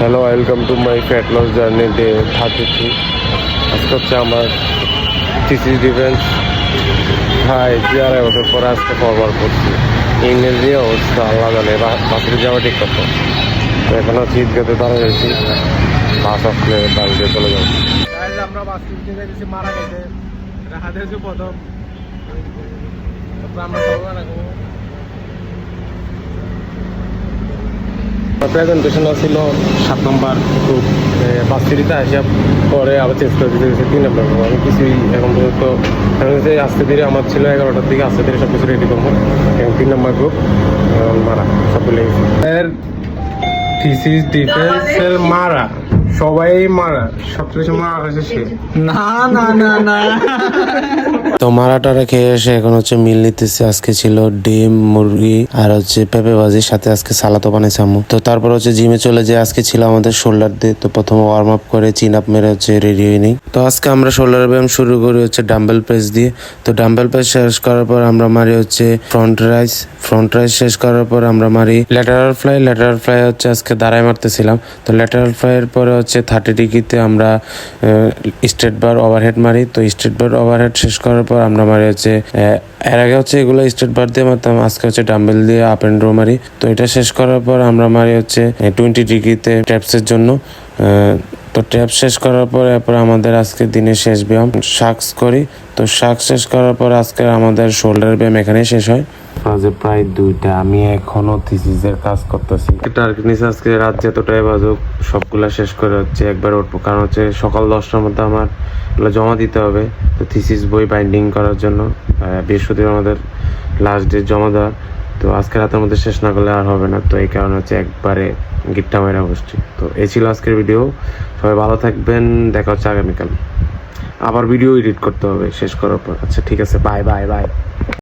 Hello, welcome to my fat loss journey day 33। আজকে হচ্ছে আমার থিসিস ডিফেন্স। ভাই 2.5 বছর পরে আজকে ফরওয়ার্ড করছি। ইংরেজি অবস্থা আল্লাহ জানে, বাসে যাওয়া ঠিক করতো। তো এখন হচ্ছে ঈদগাতে দাঁড়িয়ে রয়েছি, বাস আসলে বাড়িতে চলে যাবো। আমরা বাস কিনতে যাইতেছি মারা গেছে রাহাদের যে প্রথম আমরা সবাই রাখবো। প্রেজেন্টেশন ছিল 7 নম্বর গ্রুপ, বাস সিরিজে আসা পরে আবার চেঞ্জ করে দিতে গেছে 3 নম্বর গ্রুপ। আমি কিছুই এখন পর্যন্ত আজকে ধীরে আমার ছিল 11টার দিকে, আজকে ধীরে সব কিছু রেডি করবো। এবং 3 নম্বর গ্রুপ মারা সব ভুলে গেছি। থিসিস ডিফেন্সের মারা সবাই মারা, সবচেয়ে মারা হয়েছে সে। না না না না তো মারাটারা খেয়ে এসে এখন হচ্ছে মিল নিতেছে। আজকে ছিল ডিম, মুরগি আর হচ্ছে পেঁপে ভাজির সাথে আজকে সালাদও বানাইছে আম্মু। তো তারপর হচ্ছে জিমে চলে যায়। আজকে ছিল আমাদের শোল্ডার ডে। তো প্রথমে ওয়ার্ম আপ করে চিন আপ মেরে হচ্ছে রেডি হয়ে নিই। তো আজকে আমরা শোল্ডার ব্যায়াম শুরু করি হচ্ছে ডাম্বেল প্রেস দিয়ে। তো ডাম্বেল প্রেস শেষ করার পর আমরা মারি হচ্ছে ফ্রন্ট রাইস শেষ করার পর আমরা মারি ল্যাটারাল ফ্লাই হচ্ছে আজকে দাঁড়ায় মারতেছিলাম। তো ল্যাটারাল ফ্লাইয়ের পরে হচ্ছে 30 ডিগ্রিতে আমরা স্ট্রেট বার ওভারহেড মারি। তো স্ট্রেট বার ওভারহেড শেষ করার পর আমরা মারি হচ্ছে এর আগে হচ্ছে এগুলো স্ট্রেট বার দিয়ে মারতাম, আজকে হচ্ছে ডাম্বেল দিয়ে আপ এন্ড রো মারি। তো এটা শেষ করার পর আমরা মারি হচ্ছে 20 ডিগ্রিতে ট্যাপসের জন্য। তো ট্যাপ শেষ করার পর এরপর আমাদের আজকে দিনের শেষ ব্যায়াম শাক্স করি। তো শাক্স শেষ করার পর আজকে আমাদের শোল্ডার ব্যায়াম এখানেই শেষ হয়। প্রায় 2টা, আমি এখনো থিসিসের কাজ করতেছি। টার্গেট নিচে আজকে রাত যতটাই বাজুক সবগুলা শেষ করে হচ্ছে একবার উঠবো, কারণ হচ্ছে সকাল 10টার মধ্যে আমার এগুলো জমা দিতে হবে। তো থিসিস বই বাইন্ডিং করার জন্য বৃহস্পতিবার আমাদের লাস্ট ডেট জমা দেওয়ার। তো আজকে রাতের মধ্যে শেষ না করলে আর হবে না। তো এই কারণে হচ্ছে একবারে গিট্টা মেরা বসছি। তো এই ছিল আজকের ভিডিও। সবাই ভালো থাকবেন, দেখা হচ্ছে আগামীকাল। আবার ভিডিও এডিট করতে হবে শেষ করার পর। আচ্ছা ঠিক আছে, বাই বাই বাই।